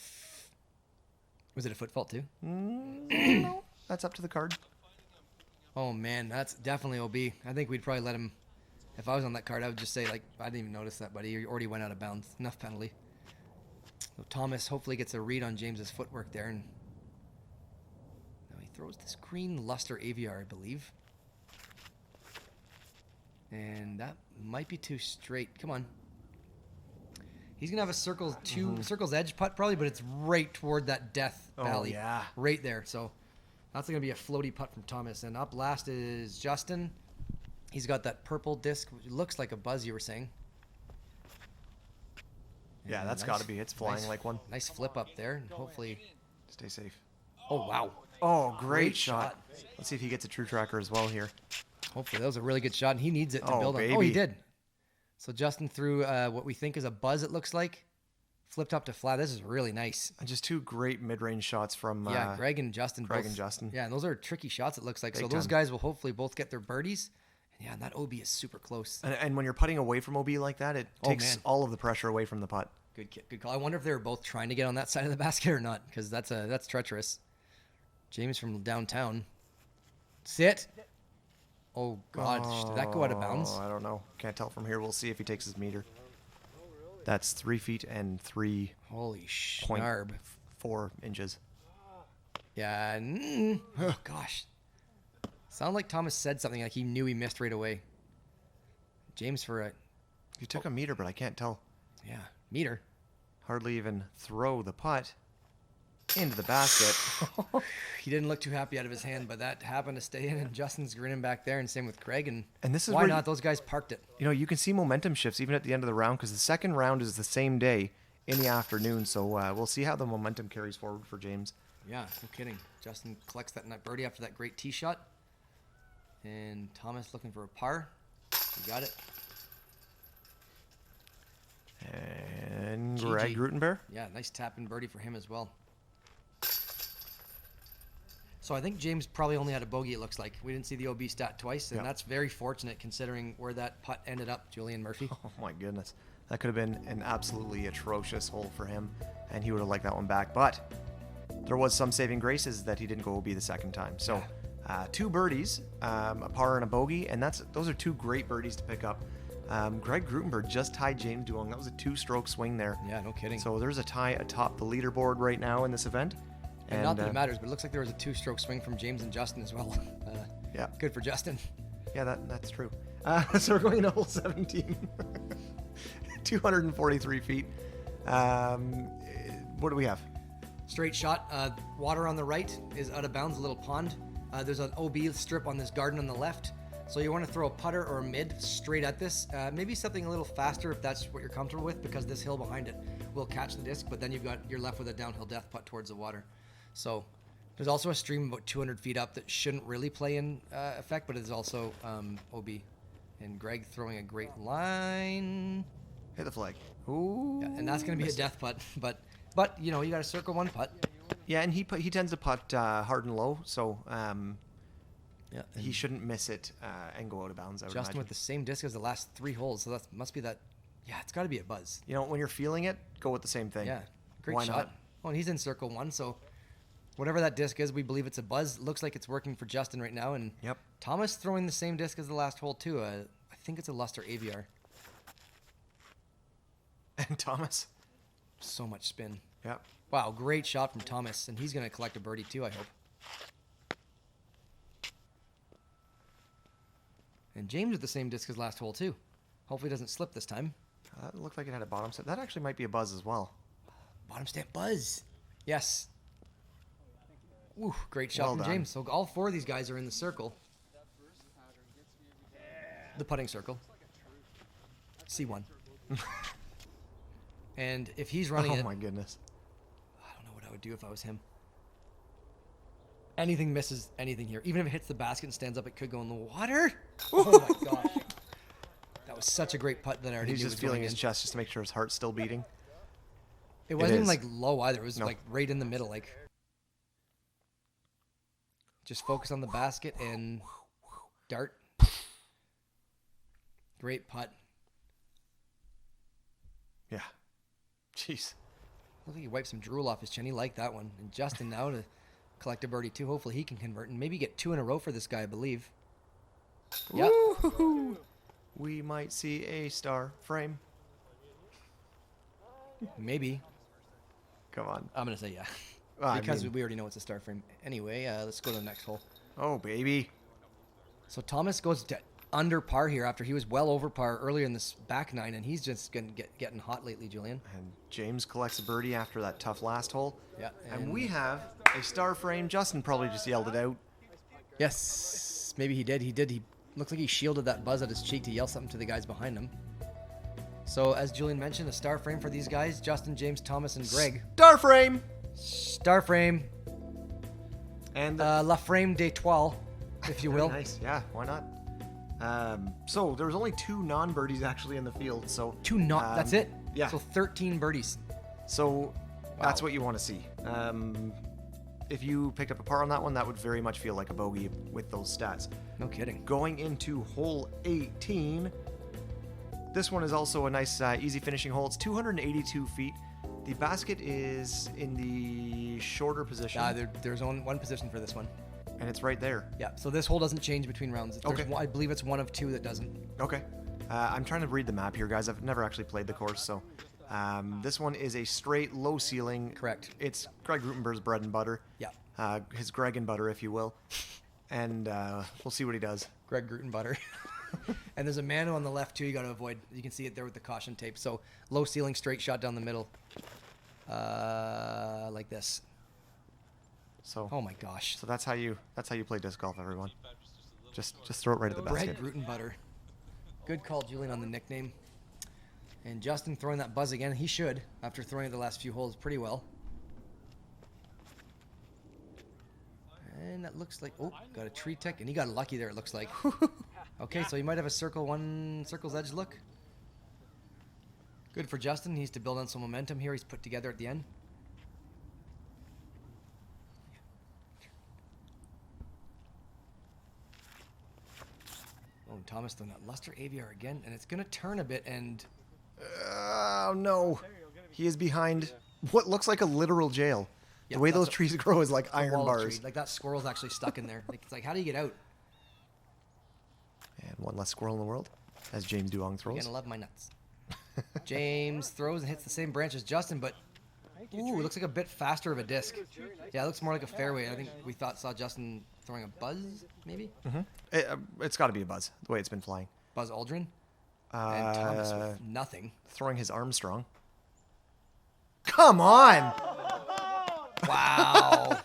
Speaker 2: Was it a foot fault too?
Speaker 1: No, that's up to the card.
Speaker 2: Oh, man, that's definitely OB. I think we'd probably let him... If I was on that card, I would just say, like, I didn't even notice that, buddy. You already went out of bounds. Enough penalty. So Thomas hopefully gets a read on James's footwork there. And now he throws this green luster aviar, I believe. And that might be too straight. Come on. He's going to have a circle's edge putt probably, but it's right toward that death valley.
Speaker 1: Oh, yeah.
Speaker 2: Right there. So that's going to be a floaty putt from Thomas. And up last is Justin. He's got that purple disc, which looks like a buzz, you were saying.
Speaker 1: Yeah, that's got to be. It's flying like one.
Speaker 2: Nice flip up there, and hopefully...
Speaker 1: Stay safe.
Speaker 2: Oh, wow.
Speaker 1: Oh, great shot. Let's see if he gets a true tracker as well here.
Speaker 2: Hopefully, that was a really good shot, and he needs it to build on.
Speaker 1: Baby.
Speaker 2: Oh, he did. So Justin threw what we think is a buzz, it looks like. Flipped up to flat. This is really nice.
Speaker 1: And just 2 great mid-range shots from...
Speaker 2: Greg and Justin. Yeah, and those are tricky shots, it looks like. So those guys will hopefully both get their birdies. Yeah, and that OB is super close.
Speaker 1: And when you're putting away from OB like that, it takes all of the pressure away from the putt.
Speaker 2: Good call. I wonder if they were both trying to get on that side of the basket or not, because that's treacherous. James from downtown. Sit. Oh, God. Did that go out of bounds?
Speaker 1: I don't know. Can't tell from here. We'll see if he takes his meter. That's 3 feet and 3...
Speaker 2: Holy schnarb.
Speaker 1: 4 inches.
Speaker 2: Yeah. Oh, gosh. Sounded like Thomas said something like he knew he missed right away. James for a...
Speaker 1: You took a meter, but I can't tell.
Speaker 2: Yeah, meter.
Speaker 1: Hardly even throw the putt into the basket.
Speaker 2: He didn't look too happy out of his hand, but that happened to stay in, and Justin's grinning back there, and same with Craig. And
Speaker 1: this is
Speaker 2: why not? Those guys parked it.
Speaker 1: You know, you can see momentum shifts even at the end of the round, because the second round is the same day in the afternoon. So we'll see how the momentum carries forward for James.
Speaker 2: Yeah, no kidding. Justin collects that nut birdie after that great tee shot. And Thomas looking for a par. He got it.
Speaker 1: And Greg Grootenboer.
Speaker 2: Yeah, nice tap-in birdie for him as well. So I think James probably only had a bogey, it looks like. We didn't see the OB stat twice, and that's very fortunate considering where that putt ended up, Julian Murphy.
Speaker 1: Oh, my goodness. That could have been an absolutely atrocious hole for him. and he would have liked that one back. But there was some saving graces that he didn't go OB the second time. So 2 birdies, a par and a bogey, and those are 2 great birdies to pick up. Greg Grootenboer just tied James Duong. That was a 2-stroke swing there.
Speaker 2: Yeah, no kidding.
Speaker 1: So there's a tie atop the leaderboard right now in this event.
Speaker 2: And not that it matters, but it looks like there was a 2-stroke swing from James and Justin as well.
Speaker 1: Yeah.
Speaker 2: Good for Justin.
Speaker 1: Yeah, that's true. So we're going into hole 17. 243 feet. What do we have?
Speaker 2: Straight shot. Water on the right is out of bounds, a little pond. There's an OB strip on this garden on the left. So you want to throw a putter or a mid straight at this. Maybe something a little faster if that's what you're comfortable with, because this hill behind it will catch the disc, but then you're left with a downhill death putt towards the water. So there's also a stream about 200 feet up that shouldn't really play in effect, but it's also OB. And Greg throwing a great line.
Speaker 1: Hit the flag. Ooh.
Speaker 2: Yeah, and that's going to be a death putt, but you know, you got to circle one putt.
Speaker 1: Yeah, and he tends to putt hard and low, so
Speaker 2: Yeah,
Speaker 1: he shouldn't miss it and go out of bounds. I would
Speaker 2: Justin
Speaker 1: imagine.
Speaker 2: with the same disc as the last 3 holes, so that must be that. Yeah, it's got to be a buzz.
Speaker 1: You know, when you're feeling it, go with the same thing.
Speaker 2: Yeah, great
Speaker 1: Why
Speaker 2: shot.
Speaker 1: not?
Speaker 2: Oh, and he's in circle 1, so whatever that disc is, we believe it's a buzz. Looks like it's working for Justin right now, and
Speaker 1: Yep.
Speaker 2: Thomas throwing the same disc as the last hole too. I think it's a Luster AVR.
Speaker 1: And Thomas.
Speaker 2: So much spin.
Speaker 1: Yep.
Speaker 2: Wow, great shot from Thomas, and he's going to collect a birdie too, I hope. And James with the same disc as last hole too. Hopefully it doesn't slip this time.
Speaker 1: That looked like it had a bottom set. That actually might be a buzz as well.
Speaker 2: Bottom stamp buzz. Yes. Ooh, great shot
Speaker 1: Well
Speaker 2: from
Speaker 1: done.
Speaker 2: James. So all 4 of these guys are in the circle. The putting circle. C1. And if he's running
Speaker 1: Oh
Speaker 2: it,
Speaker 1: my goodness.
Speaker 2: I don't know what I would do if I was him. Anything misses anything here. Even if it hits the basket and stands up, it could go in the water. Oh my gosh. That was such a great putt that I already
Speaker 1: He's
Speaker 2: knew
Speaker 1: just
Speaker 2: was
Speaker 1: feeling
Speaker 2: going
Speaker 1: his
Speaker 2: in.
Speaker 1: chest just to make sure his heart's still beating.
Speaker 2: It wasn't even
Speaker 1: is.
Speaker 2: like low either. It was
Speaker 1: No.
Speaker 2: like right in the middle. Like, just focus on the basket and dart. Great putt.
Speaker 1: Yeah. Jeez.
Speaker 2: Look like he wiped some drool off his chin. He liked that one. And Justin now to collect a birdie too. Hopefully he can convert and maybe get 2 in a row for this guy, I believe. Yep.
Speaker 1: Woo-hoo-hoo. We might see a star frame.
Speaker 2: Maybe.
Speaker 1: Come on.
Speaker 2: I'm going to say yeah.
Speaker 1: Well, I
Speaker 2: Because
Speaker 1: mean-
Speaker 2: we already know it's a star frame. Anyway, let's go to the next hole.
Speaker 1: Oh, baby.
Speaker 2: So Thomas goes to under par here after he was well over par earlier in this back 9, and he's just getting hot lately, Julian.
Speaker 1: And James collects a birdie after that tough last hole.
Speaker 2: Yeah.
Speaker 1: And we have a star frame. Justin probably just yelled it out.
Speaker 2: Yes, maybe he did. He looks like he shielded that buzz at his cheek to yell something to the guys behind him. So as Julian mentioned, a star frame for these guys: Justin, James, Thomas, and Greg.
Speaker 1: Star frame.
Speaker 2: Star frame.
Speaker 1: And
Speaker 2: La frame d'étoile, if you
Speaker 1: very
Speaker 2: will.
Speaker 1: nice. Yeah, why not? So there was only 2 non-birdies actually in the field. So
Speaker 2: 2 not. That's it.
Speaker 1: yeah.
Speaker 2: So 13 birdies.
Speaker 1: So that's
Speaker 2: Wow.
Speaker 1: what you want to see. If you picked up a par on that one, that would very much feel like a bogey with those stats.
Speaker 2: No kidding.
Speaker 1: Going into hole 18, this one is also a nice, easy finishing hole. It's 282 feet. The basket is in the shorter position,
Speaker 2: There's only one position for this one.
Speaker 1: and it's right there.
Speaker 2: Yeah. So this hole doesn't change between rounds.
Speaker 1: Okay.
Speaker 2: I believe it's one of 2 that doesn't.
Speaker 1: Okay. I'm trying to read the map here, guys. I've never actually played the course, so this one is a straight, low ceiling.
Speaker 2: Correct.
Speaker 1: It's Greg Grootenboer's bread and butter.
Speaker 2: Yeah.
Speaker 1: His Greg and butter, if you will. And we'll see what he does.
Speaker 2: Greg Grootenboer. And there's a Mano on the left too you got to avoid. You can see it there with the caution tape. So low ceiling, straight shot down the middle. Like this.
Speaker 1: So
Speaker 2: Oh my gosh.
Speaker 1: So that's how you play disc golf, everyone. Just throw it right at the basket.
Speaker 2: Greg Grootenboer. Good call, Julian, on the nickname. And Justin throwing that buzz again. He should, after throwing it the last few holes pretty well. And that looks like, oh, got a tree tech, and he got lucky there, it looks like. Okay, so he might have a circle's edge look. Good for Justin. He needs to build on some momentum here. He's put together at the end. Oh, and Thomas throwing that Luster AVR again, and it's going to turn a bit, and
Speaker 1: Oh no, he is behind what looks like a literal jail.
Speaker 2: Yeah,
Speaker 1: The way
Speaker 2: that's
Speaker 1: those trees grow is like
Speaker 2: a
Speaker 1: iron
Speaker 2: wall
Speaker 1: bars.
Speaker 2: tree. Like that squirrel's actually stuck in there. Like, it's like, how do you get out?
Speaker 1: And one less squirrel in the world, as James Duong
Speaker 2: You're
Speaker 1: throws.
Speaker 2: gonna love my nuts. James throws and hits the same branch as Justin, but ooh, it looks like a bit faster of a disc. Yeah, it looks more like a fairway. I think we saw Justin throwing a buzz, maybe?
Speaker 1: It's got to be a buzz, the way it's been flying.
Speaker 2: Buzz Aldrin. And Thomas
Speaker 1: Uh,
Speaker 2: with nothing.
Speaker 1: throwing his Armstrong. Come on!
Speaker 2: Wow.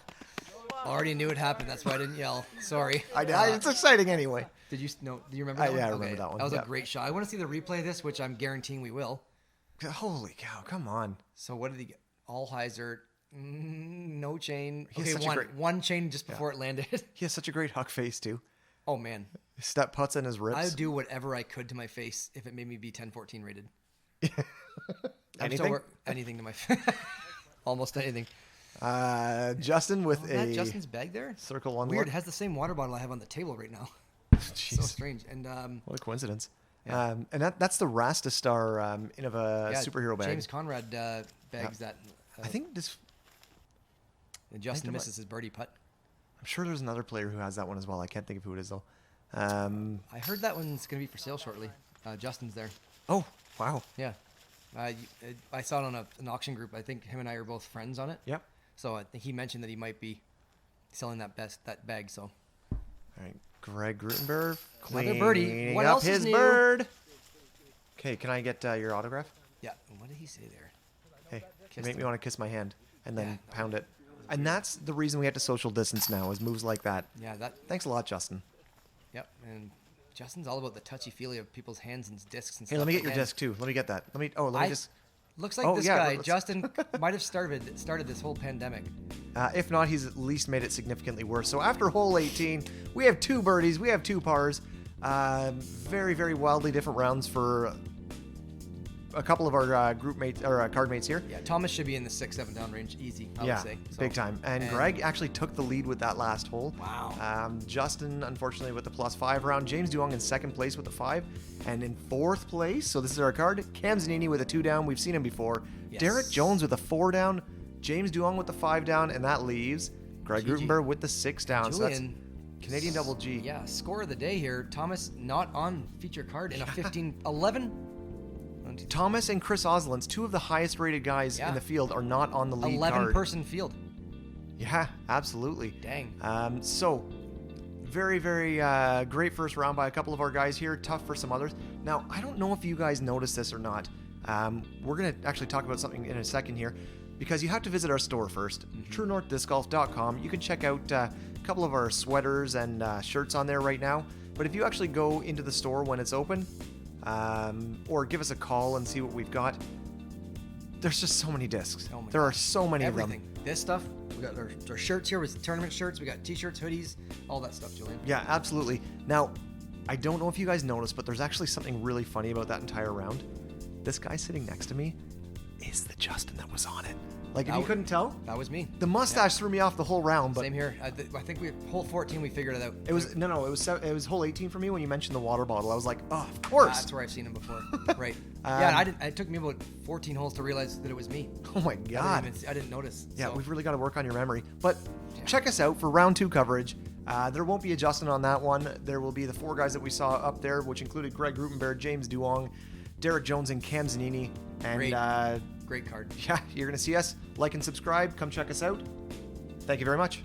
Speaker 2: Already knew it happened. That's why I didn't yell. Sorry.
Speaker 1: It's exciting anyway.
Speaker 2: Did you know? Do you remember that one?
Speaker 1: Yeah, I remember that one.
Speaker 2: That was
Speaker 1: Yeah.
Speaker 2: a great shot. I want to see the replay of this, which I'm guaranteeing we will.
Speaker 1: Holy cow, come on.
Speaker 2: So what did he get? All hyzer, no chain.
Speaker 1: He has
Speaker 2: Okay,
Speaker 1: such a great-
Speaker 2: one chain just before it landed.
Speaker 1: He has such a great huck face, too.
Speaker 2: Oh, man.
Speaker 1: His step putts in his ribs.
Speaker 2: I would do whatever I could to my face if it made me be 10-14 rated.
Speaker 1: Anything?
Speaker 2: Anything to my face. Almost anything.
Speaker 1: Justin with
Speaker 2: Oh, that
Speaker 1: a
Speaker 2: Justin's bag there?
Speaker 1: circle one
Speaker 2: Weird.
Speaker 1: look.
Speaker 2: It has the same water bottle I have on the table right now.
Speaker 1: Jeez,
Speaker 2: So strange. And
Speaker 1: what a coincidence.
Speaker 2: Yeah.
Speaker 1: And that's the Rasta Star Innova
Speaker 2: yeah,
Speaker 1: superhero bag.
Speaker 2: James Conrad bags that.
Speaker 1: I think this.
Speaker 2: And Justin
Speaker 1: there might-
Speaker 2: misses his birdie putt.
Speaker 1: I'm sure there's another player who has that one as well. I can't think of who it is though.
Speaker 2: I heard that one's going to be for sale shortly. Justin's there.
Speaker 1: Oh wow.
Speaker 2: Yeah. I saw it on an auction group. I think him and I are both friends on it.
Speaker 1: Yep.
Speaker 2: So I think he mentioned that he might be selling that bag. So
Speaker 1: All right, Greg Grootenboer
Speaker 2: Another birdie.
Speaker 1: cleaning
Speaker 2: What
Speaker 1: up
Speaker 2: else is
Speaker 1: his
Speaker 2: new?
Speaker 1: bird. Okay, can I get your autograph?
Speaker 2: yeah. What did he say there?
Speaker 1: Hey, you
Speaker 2: Kissed
Speaker 1: make me
Speaker 2: him.
Speaker 1: want to kiss my hand and then
Speaker 2: Yeah.
Speaker 1: pound it. And that's the reason we have to social distance now, is moves like that.
Speaker 2: Yeah. That.
Speaker 1: Thanks a lot, Justin.
Speaker 2: Yep. And Justin's all about the touchy feely of people's hands and discs and
Speaker 1: Here,
Speaker 2: stuff.
Speaker 1: let me get your
Speaker 2: and
Speaker 1: disc too. Let me get that. Let me just.
Speaker 2: Looks like
Speaker 1: Oh,
Speaker 2: this
Speaker 1: yeah,
Speaker 2: guy,
Speaker 1: let's-
Speaker 2: Justin, might have started this whole pandemic.
Speaker 1: If not, he's at least made it significantly worse. So after hole 18, we have 2 birdies, we have 2 pars. Very, very wildly different rounds for a couple of our group mates or card mates here.
Speaker 2: Yeah, Thomas should be in the 6-7 down range, easy. I
Speaker 1: Yeah,
Speaker 2: would say. So-
Speaker 1: big time. And Greg actually took the lead with that last hole.
Speaker 2: Wow.
Speaker 1: Justin, unfortunately, with the +5 round. James Duong in 2nd place with the 5. And in 4th place, so this is our card, Cam Zanini with a 2 down. We've seen him before.
Speaker 2: Yes.
Speaker 1: Derek Jones with a 4 down. James Duong with the 5 down. And that leaves Greg
Speaker 2: GG.
Speaker 1: Grootenboer with the 6 down. So that's
Speaker 2: Julian,
Speaker 1: Canadian double G.
Speaker 2: yeah, score of the day here. Thomas not on feature card in a 15-11.
Speaker 1: Thomas and Chris Oslands, 2 of the highest rated guys
Speaker 2: Yeah.
Speaker 1: in the field, are not on the lead
Speaker 2: 11
Speaker 1: card.
Speaker 2: person field.
Speaker 1: Yeah, absolutely.
Speaker 2: Dang.
Speaker 1: So, very, very great first round by a couple of our guys here. Tough for some others. Now, I don't know if you guys noticed this or not. We're going to actually talk about something in a second here, because you have to visit our store first, truenorthdiscgolf.com. You can check out a couple of our sweaters and shirts on there right now. But if you actually go into the store when it's open, or give us a call and see what we've got, there's just so many discs.
Speaker 2: Oh my
Speaker 1: There are so many of
Speaker 2: Everything.
Speaker 1: them.
Speaker 2: This stuff. We got our shirts here with tournament shirts. We got t-shirts, hoodies, all that stuff, Julian.
Speaker 1: Yeah, absolutely. Now, I don't know if you guys noticed, but there's actually something really funny about that entire round. This guy sitting next to me is the Justin that was on it. Like, if
Speaker 2: That
Speaker 1: you
Speaker 2: w-
Speaker 1: couldn't tell,
Speaker 2: That was me.
Speaker 1: the mustache threw me off the whole round. But
Speaker 2: Same here. I think hole 14 we figured it out.
Speaker 1: it was it was hole 18 for me when you mentioned the water bottle. I was like, oh, of course.
Speaker 2: That's where I've seen him before. Right. Yeah, it took me about 14 holes to realize that it was me.
Speaker 1: Oh my God.
Speaker 2: I didn't notice.
Speaker 1: Yeah,
Speaker 2: so.
Speaker 1: we've really got to work on your memory. But check us out for round 2 coverage. There won't be a Justin on that one. There will be the 4 guys that we saw up there, which included Greg Grootenboer, James Duong, Derek Jones, and Cam Zanini. And
Speaker 2: Great card.
Speaker 1: yeah, you're going to see us. Like and subscribe. Come check us out. Thank you very much.